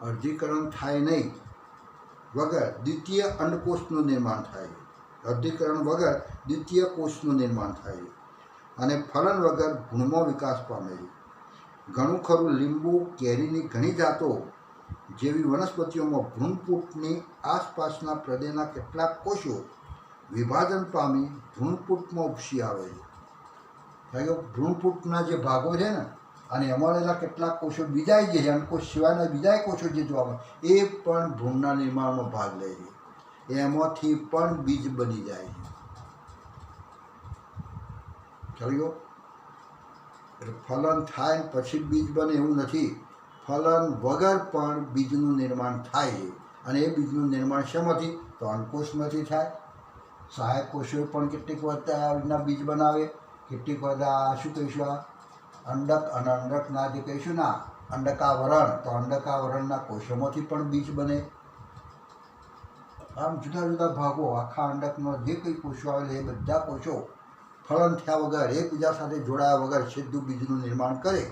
અર્ધીકરણ થાય નહીં વગર દ્વિતીય અંડકોષનું નિર્માણ થાય છે. અર્ધીકરણ વગર દ્વિતીય કોષનું નિર્માણ થાય છે. અને ફલન વગર ભ્રૂણમાં વિકાસ પામે છે. ઘણું ખરું લીંબુ, કેરીની ઘણી જાતો જેવી વનસ્પતિઓમાં ભ્રૂણપૂટની આસપાસના પ્રદેશના કેટલાક કોષો વિભાજન પામી ભ્રૂણપૂટમાં ઉપસી આવે છે. ભ્રૂણપૂટના જે ભાગો છે ને, અને એમાં રહેલા કેટલાક કોષો બીજાય જે છે, અંડકોષ સિવાયના બીજાય કોષો જે જોવા મળે એ પણ ભ્રૂણના નિર્માણમાં ભાગ લે છે. એમાંથી પણ બીજ બની જાય છે. ચાલ્યો. એટલે ફલન થાય પછી બીજ બને એવું નથી. ફલન વગર પણ બીજનું નિર્માણ થાય છે. અને એ બીજનું નિર્માણ શેમાંથી? તો અંડકોષમાંથી થાય. સહાયક કોષો પણ કેટલીક વખત આ બીજ બનાવે. કેટલીક વખત આ શું કહીશું? આ અંડક અને અંડકના જે કહીશું ના અંડકાવરણ, તો અંડકાવરણના કોષોમાંથી પણ બીજ બને. આમ જુદા જુદા ભાગો આખા અંડકમાં જે કંઈ કોષો આવેલા એ બધા કોષો ફલન થયા વગર, એકબીજા સાથે જોડાયા વગર સીધું બીજનું નિર્માણ કરે.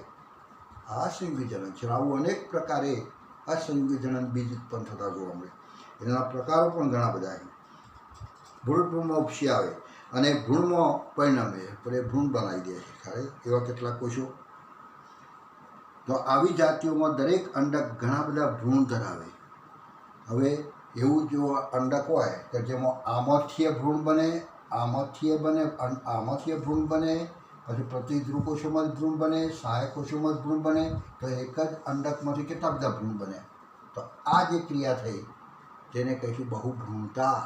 આ સંયોગીજનન છે. આવું અનેક પ્રકારે અસંયોગીજનન બીજ ઉત્પન્ન થતા જોવા મળે. એના પ્રકારો પણ ઘણા બધા છે. ભ્રૂણમાં ઉપસી આવે અને ભ્રૂણમાં પરિણમે, પણ એ ભ્રૂણ બનાવી દે છે. ખરે એવા કેટલાક કોષો. તો આવી જાતિઓમાં દરેક અંડક ઘણા બધા ભ્રૂણ ધરાવે. હવે એવું જો અંડક હોય કે જેમાં આમાંથી ભ્રૂણ બને, આમાંથી ભ્રૂણ બને, પછી પ્રતિધ્રુવ કોષોમાં જ ભ્રૂણ બને, સહાયક કોષોમાં જ ભ્રૂણ બને, તો એક જ અંડકમાંથી કેટલા બધા ભ્રૂણ બને. તો આ જે ક્રિયા થઈ તેને કહીશું બહુભ્રૂણતા.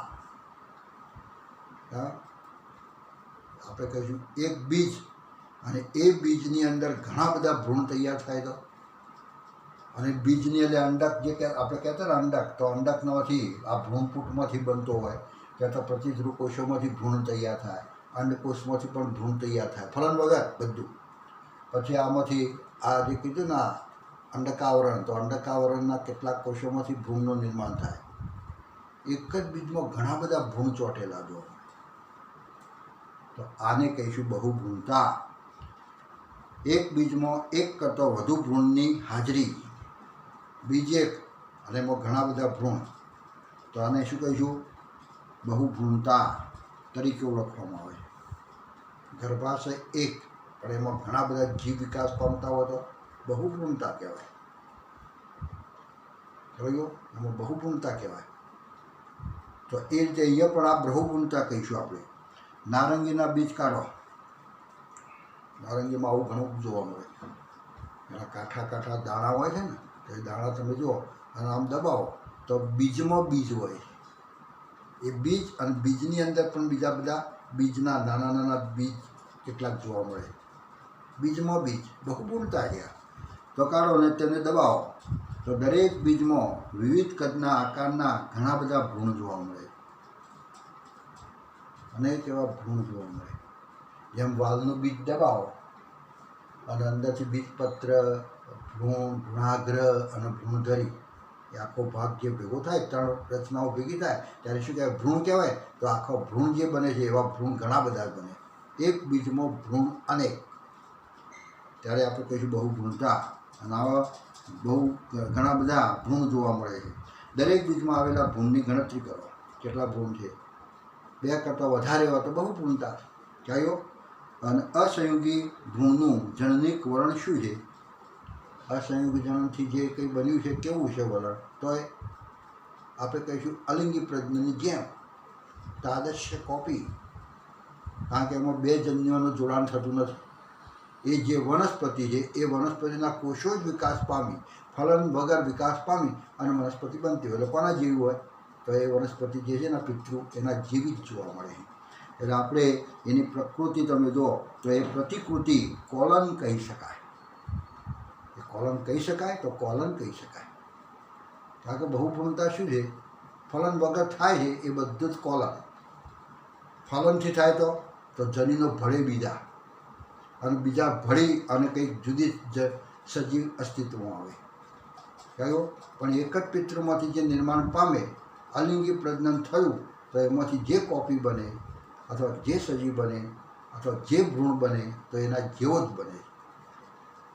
આપણે કહીશું એક બીજ, અને એ બીજની અંદર ઘણા બધા ભ્રૂણ તૈયાર થાય તો, અને બીજની એટલે અંડક જે આપણે કહેતા ને અંડક, તો અંડકમાંથી આ ભ્રૂણપૂટમાંથી બનતો હોય, કહેતા પ્રતિધ્રુવ કોષોમાંથી ભ્રૂણ તૈયાર થાય, અંડકોષમાંથી પણ ભ્રૂણ તૈયાર થાય, ફલન વગર બધું. પછી આમાંથી આ જે કીધું ને અંડકાવરણ, તો અંડકાવરણના કેટલાક કોષોમાંથી ભ્રૂણનું નિર્માણ થાય. એક જ બીજમાં ઘણા બધા ભ્રૂણ ચોંટેલા જોવા. તો આને કહીશું બહુભ્રૂણતા. એક બીજમાં એક કરતાં વધુ ભ્રૂણની હાજરી. બીજ એક અને એમાં ઘણા બધા ભ્રૂણ, તો આને શું કહીશું? બહુભ્રૂણતા તરીકે ઓળખવામાં આવે છે. ગર્ભાશય એક, પણ એમાં ઘણા બધા જીવ વિકાસ પામતા હોય તો બહુભ્રૂણતા કહેવાય. જોયું, એમાં બહુભ્રૂણતા કહેવાય. તો એ રીતે અહીંયા પણ આ બહુભ્રૂણતા કહીશું આપણે. નારંગીના બીજ કાઢો. નારંગીમાં આવું ઘણું જોવા મળે. એના કાંઠા કાંઠા દાણા હોય છે ને, એ દાણા તમે જુઓ અને આમ દબાવો તો બીજમાં બીજ હોય. એ બીજ અને બીજની અંદર પણ બીજા બધા બીજના નાના નાના બીજ કેટલાક જોવા મળે. બીજમાં બીજ બહુભ્રૂણતા છે. તો કાઢો ને તેને દબાવો તો દરેક બીજમાં વિવિધ કદના આકારના ઘણા બધા ભ્રૂણ જોવા મળે. અનેક એવા ભ્રૂણ જોવા મળે. જેમ વાલનું બીજ દબાવો અને અંદરથી બીજપત્ર, ભ્રૂણ, ભ્રૂણાગ્ર અને ભ્રૂણધરી એ આખો ભાગ જે ભેગો થાય, 3 રચનાઓ ભેગી થાય ત્યારે શું કહેવાય? ભ્રૂણ કહેવાય. તો આખો ભ્રૂણ જે બને છે એવા ભ્રૂણ ઘણા બધા બને. એક બીજમાં ભ્રૂણ અનેક, ત્યારે આપણે કહીશું બહુભ્રૂણતા. અને આવા બહુ ઘણા બધા ભ્રૂણ જોવા મળે છે. દરેક બીજમાં આવેલા ભ્રૂણની ગણતરી કરો, કેટલા ભ્રૂણ છે. 2 કરતાં વધારે હોય તો બહુભ્રૂણતા કહેવાય. અને અસંયોગી ભ્રૂણનું જનનિક વલણ શું છે? અસંયોગી જનનથી જે કંઈ બન્યું છે કેવું છે વલણ? તો એ આપણે કહીશું અલિંગી પ્રજનનની જેમ, તાદશ્ય કોપી. કારણ કે એમાં 2 જન્યુઓનું જોડાણ થતું નથી. એ જે વનસ્પતિ છે એ વનસ્પતિના કોષો જ વિકાસ પામી, ફલન વગર વિકાસ પામી અને વનસ્પતિ બનતી હોય. કોના જેવી હોય? તો એ વનસ્પતિ જે છે ને પિતૃ, એના જેવી જ જોવા મળે છે. એટલે આપણે એની પ્રકૃતિ તમે જુઓ તો એ પ્રતિકૃતિ કોલન કહી શકાય. એ કોલન કહી શકાય તો કોલન કહી શકાય. કારણ કે બહુભ્રૂણતા શું છે? ફલન વગર થાય છે એ બધું જ કોલન. ફલનથી થાય તો જનીનો ભળે બીજા, અને બીજા ભળી અને કંઈક જુદી જ સજીવ અસ્તિત્વમાં આવે. કહ્યું, પણ એક જ પિતૃમાંથી જે નિર્માણ પામે, અલિંગી પ્રજનન થયું તો એમાંથી જે કોપી બને અથવા જે સજીવ બને અથવા જે ભ્રૂણ બને તો એના જેવો જ બને.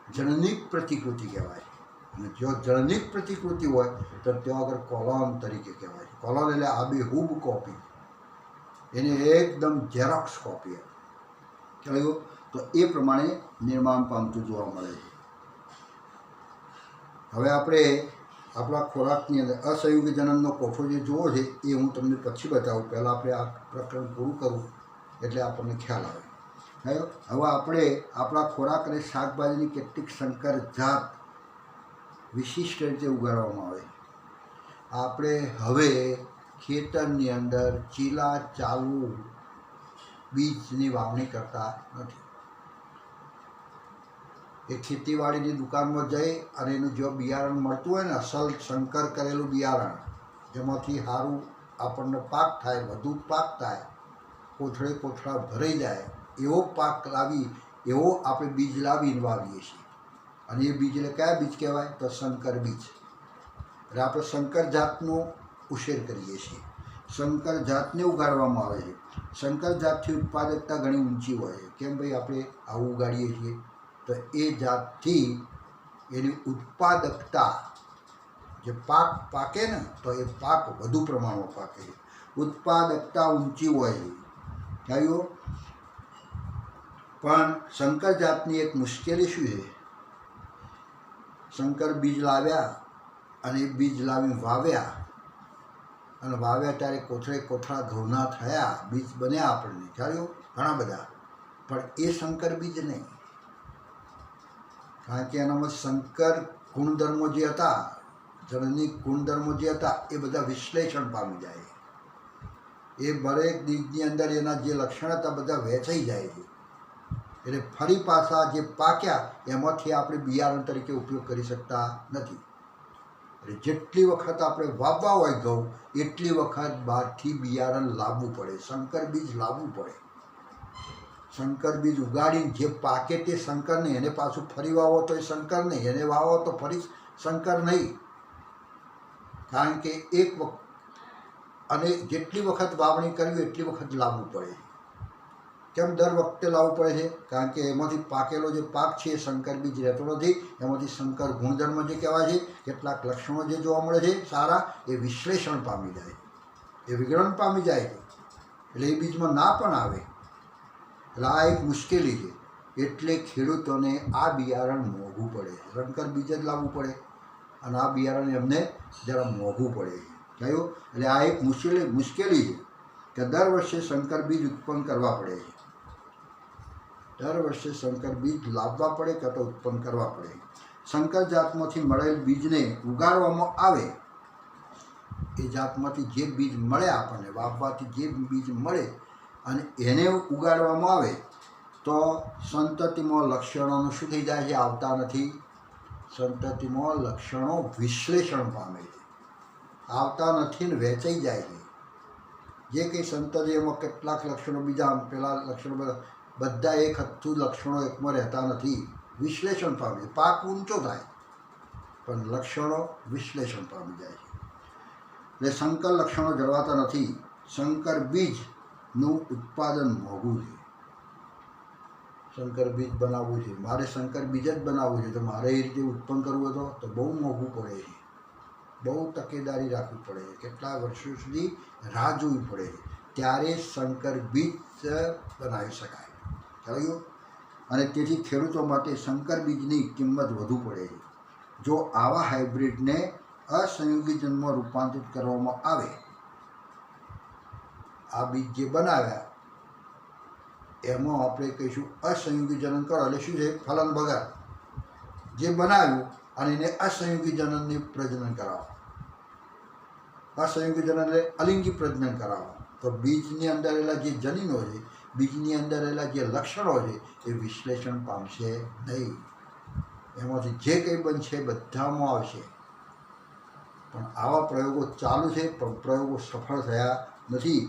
જનનિક પ્રતિકૃતિ કહેવાય. અને જો જનનિક પ્રતિકૃતિ હોય તો ત્યાં આગળ કોલોન તરીકે કહેવાય. કોલોન એટલે આબેહૂબ કોપી, એને એકદમ ઝેરોક્સ કોપી કહેવાય. તો એ પ્રમાણે નિર્માણ પામતું જોવા મળે છે. હવે આપણે આપણા ખોરાકની અંદર અસંયોગી જનનનો કોઠો જે જોવો છે એ હું તમને પછી બતાવું. પહેલાં આપણે આ પ્રકરણ પૂરું કરું એટલે આપણને ખ્યાલ આવે. હવે આપણે આપણા ખોરાક અને શાકભાજીની કેટલીક સંકર જાત વિશિષ્ટ રીતે ઉગાડવામાં આવે. આપણે હવે ખેતરની અંદર ચીલા ચાલુ બીજની વાવણી કરતા નથી. એ ખેતીવાડીની દુકાનમાં જઈ અને એનું જો બિયારણ મળતું હોય ને, અસલ સંકર કરેલું બિયારણ, જેમાંથી સારું આપણને પાક થાય, વધુ પાક થાય, કોથળે કોથળા ભરાઈ જાય એવો પાક લાવી, એવો આપણે બીજ લાવીને વાવીએ છીએ. અને એ બીજ એટલે કયા બીજ કહેવાય? તો સંકર બીજ. એટલે આપણે સંકર જાતનો ઉછેર કરીએ છીએ. સંકર જાતને ઉગાડવામાં આવે છે. સંકર જાતથી ઉત્પાદકતા ઘણી ઊંચી હોય છે. કેમ ભાઈ આપણે આવું ઉગાડીએ છીએ? તો એ જાતથી એની ઉત્પાદકતા, જે પાક પાકે ને તો એ પાક વધુ પ્રમાણમાં પાકે છે. ઉત્પાદકતા ઊંચી હોય છે. કહ્યું, પણ સંકર જાતની એક મુશ્કેલી શું છે? સંકર બીજ લાવ્યા અને એ બીજ લાવીને વાવ્યા, અને વાવ્યા ત્યારે કોથળે કોથળા ઘઉંના થયા, બીજ બન્યા આપણને, ખ્યાલ ઘણા બધા. પણ એ સંકર બીજ નહીં. કારણ કે એનામાં સંકર ગુણધર્મો જે હતા, જનનિક ગુણધર્મો જે હતા એ બધા વિશ્લેષણ પામી જાય. એ દરેક બીજની અંદર એના જે લક્ષણ હતા બધા વહેંચાઈ જાય છે. એટલે ફરી પાછા જે પાક્યા એમાંથી આપણે બિયારણ તરીકે ઉપયોગ કરી શકતા નથી. એટલે જેટલી વખત આપણે વાવવા હોય ઘઉં, એટલી વખત બહારથી બિયારણ લાવવું પડે, સંકર બીજ લાવવું પડે. સંકર બીજ ઉગાડીને જે પાકે તે સંકર નહીં, એને પાછું ફરી વાવો તો એ સંકર નહીં, એને વાવો તો ફરી સંકર નહીં. કારણ કે એક વખત અને જેટલી વખત વાવણી કરવી એટલી વખત લાવવું પડે. કેમ દર વખતે લાવવું પડે છે? કારણ કે એમાંથી પાકેલો જે પાક છે એ સંકર બીજ રહેતો નથી. એમાંથી સંકર ગુણધર્મ જે કહેવાય છે, કેટલાક લક્ષણો જે જોવા મળે છે સારા, એ વિશ્લેષણ પામી જાય, એ વિઘટન પામી જાય છે. એટલે એ બીજમાં ના પણ આવે. એટલે આ એક મુશ્કેલી છે. એટલે ખેડૂતોને આ બિયારણ મોંઘું પડે છે. સંકર બીજ જ લાવવું પડે અને આ બિયારણ એમને જરા મોંઘું પડે છે. કહ્યું? એટલે આ એક મુશ્કેલી છે કે દર વર્ષે સંકર બીજ ઉત્પન્ન કરવા પડે છે. દર વર્ષે સંકર બીજ લાવવા પડે કે તો ઉત્પન્ન કરવા પડે. સંકર જાતમાંથી મળેલ બીજને ઉગાડવામાં આવે, એ જાતમાંથી જે બીજ મળે આપણને વાવવાથી જે બીજ મળે અને એને ઉગાડવામાં આવે તો સંતતિમાં લક્ષણોનું શું થઈ જાય છે? આવતા નથી. સંતતિમાં લક્ષણો વિશ્લેષણ પામે છે, આવતા નથી ને વેચાઈ જાય છે. જે કંઈ સંતતિ એમાં કેટલાક લક્ષણો બીજા પેલા લક્ષણો બધા એક હથ્થું લક્ષણો એકમાં રહેતા નથી, વિશ્લેષણ પામે. પાક ઊંચો થાય પણ લક્ષણો વિશ્લેષણ પામી જાય છે. એટલે સંકર લક્ષણો જળવાતા નથી. સંકર બીજનું ઉત્પાદન મોંઘું છે. સંકર બીજ બનાવવું છે, મારે સંકર બીજ જ બનાવવું છે તો મારે એ રીતે ઉત્પન્ન કરવું હતો તો બહુ મોંઘું પડે છે, બહુ તકેદારી રાખવી પડે છે, કેટલા વર્ષો સુધી રાહ જોવી પડે છે, ત્યારે સંકર બીજ બનાવી શકાય. કહ્યું? અને તેથી ખેડૂતો માટે સંકર બીજની કિંમત વધુ પડે છે. જો આવા હાઇબ્રિડને અસંયોગી જન્મમાં રૂપાંતરિત કરવામાં આવે, આ બીજ જે બનાવ્યા એમાં આપણે કહીશું અસંયોગી જનન કરો એટલે શું છે? ફલન બગાડ. જે બનાવ્યું અને એને અસંયોગી જનનની પ્રજનન કરાવો. અસંયોગી જનન એટલે અલિંગી પ્રજનન કરાવો તો બીજની અંદર રહેલા જે જનીનો છે, બીજની અંદર રહેલા જે લક્ષણો છે એ વિશ્લેષણ પામશે નહીં. એમાંથી જે કંઈ બનશે બધામાં આવશે. પણ આવા પ્રયોગો ચાલુ છે પણ પ્રયોગો સફળ થયા નથી.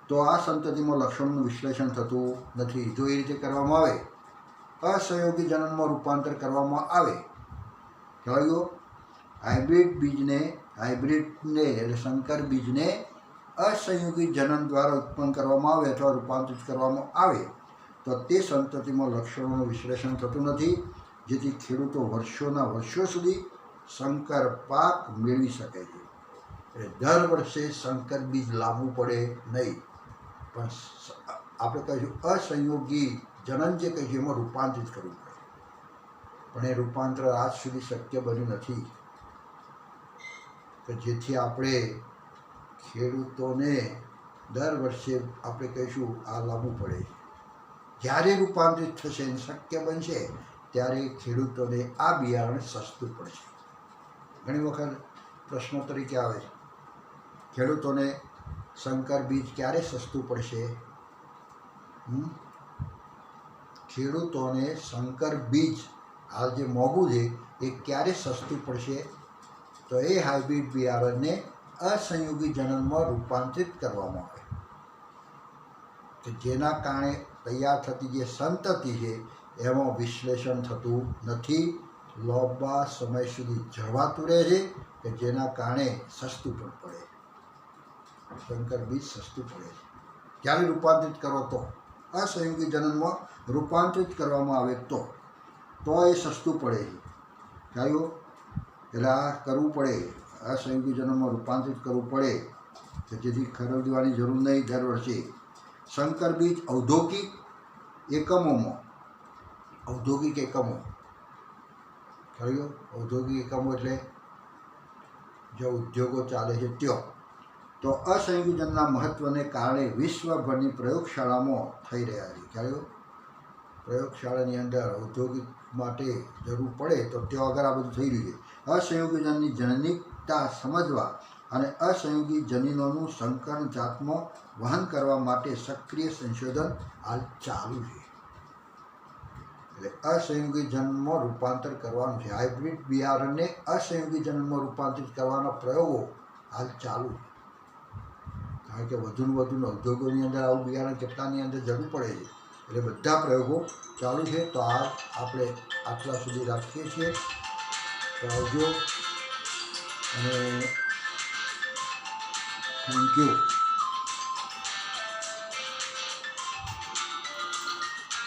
તો આ સંતતિમાં લક્ષણોનું વિશ્લેષણ થતું નથી. જો એ રીતે કરવામાં આવે, અસહયોગી જનનમાં રૂપાંતર કરવામાં આવે, કહ્યું? હાઇબ્રિડને એટલે સંકર બીજને અસંયોગી જનન દ્વારા ઉત્પન્ન કરવામાં આવે અથવા રૂપાંતરિત કરવામાં આવે તો તે સંતતિમાં લક્ષણોનું વિશ્લેષણ થતું નથી, જેથી ખેડૂતો વર્ષો સુધી સંકર પાક મેળવી શકે છે. એટલે દર વર્ષે સંકર બીજ લાવવું પડે નહીં, પણ આપણે કહીશું અસંયોગી જનન જે કહીશું એમાં રૂપાંતરિત કરવું પડે. પણ એ રૂપાંતર આજ સુધી શક્ય બન્યું નથી કે જેથી આપણે ખેડૂતોને દર વર્ષે આપણે કહીશું આ લાવવું પડે. જ્યારે રૂપાંતરિત થશે અને શક્ય બનશે ત્યારે ખેડૂતોને આ બિયારણ સસ્તું પડશે. ઘણી વખત પ્રશ્નો તરીકે આવે છે, ખેડૂતોને સંકર બીજ ક્યારે સસ્તું પડશે? ખેડૂતોને સંકર બીજ હાલ જે મોંઘું છે એ ક્યારે સસ્તું પડશે? તો એ હાઇબ્રિડ બિયારણને અસંયોગી જનનમાં રૂપાંતરિત કરવામાં આવે કે જેના કારણે તૈયાર થતી જે સંતતિ છે એમાં વિશ્લેષણ થતું નથી, લાંબા સમય સુધી જળવાતું રહે છે કે જેના કારણે સસ્તું પણ પડે. સંકર બીજ સસ્તું પડે છે. ક્યારે રૂપાંતરિત કરો તો? અસંયોગી જનનમાં રૂપાંતરિત કરવામાં આવે તો એ સસ્તું પડે છે. કહ્યું? એટલે આ કરવું પડે, અસંયોગી જનનમાં રૂપાંતરિત કરવું પડે કે જેથી ખરીદવાની જરૂર નહીં દર વર્ષે. સંકર બીજ ઔદ્યોગિક એકમો કહ્યું? ઔદ્યોગિક એકમો એટલે જે ઉદ્યોગો ચાલે છે ત્યાં તો અસંયોગી જનના મહત્ત્વને કારણે વિશ્વભરની પ્રયોગશાળામાં થઈ રહ્યા છે. કહ્યું? પ્રયોગશાળાની અંદર ઔદ્યોગિક માટે જરૂર પડે તો ત્યાં આગળ આ બધું થઈ રહ્યું છે. અસંયોગી જનની જનનિકતા સમજવા અને અસંયોગી જનીનોનું સંકર જાતમાં વહન કરવા માટે સક્રિય સંશોધન હાલ ચાલુ છે. એટલે અસંયોગી જન્મમાં રૂપાંતર કરવાનું છે. હાઇબ્રિડ બિયારણને અસંયોગી જન્મમાં રૂપાંતરિત કરવાના પ્રયોગો હાલ ચાલુ છે. કારણ કે વધુ ઉદ્યોગોની અંદર આવું બિયારણ કેટલાની અંદર જરૂર પડે છે એટલે બધા પ્રયોગો ચાલુ છે. તો આ આપણે આટલા સુધી રાખીએ છીએ. તો આવજો અને થેન્ક યુ.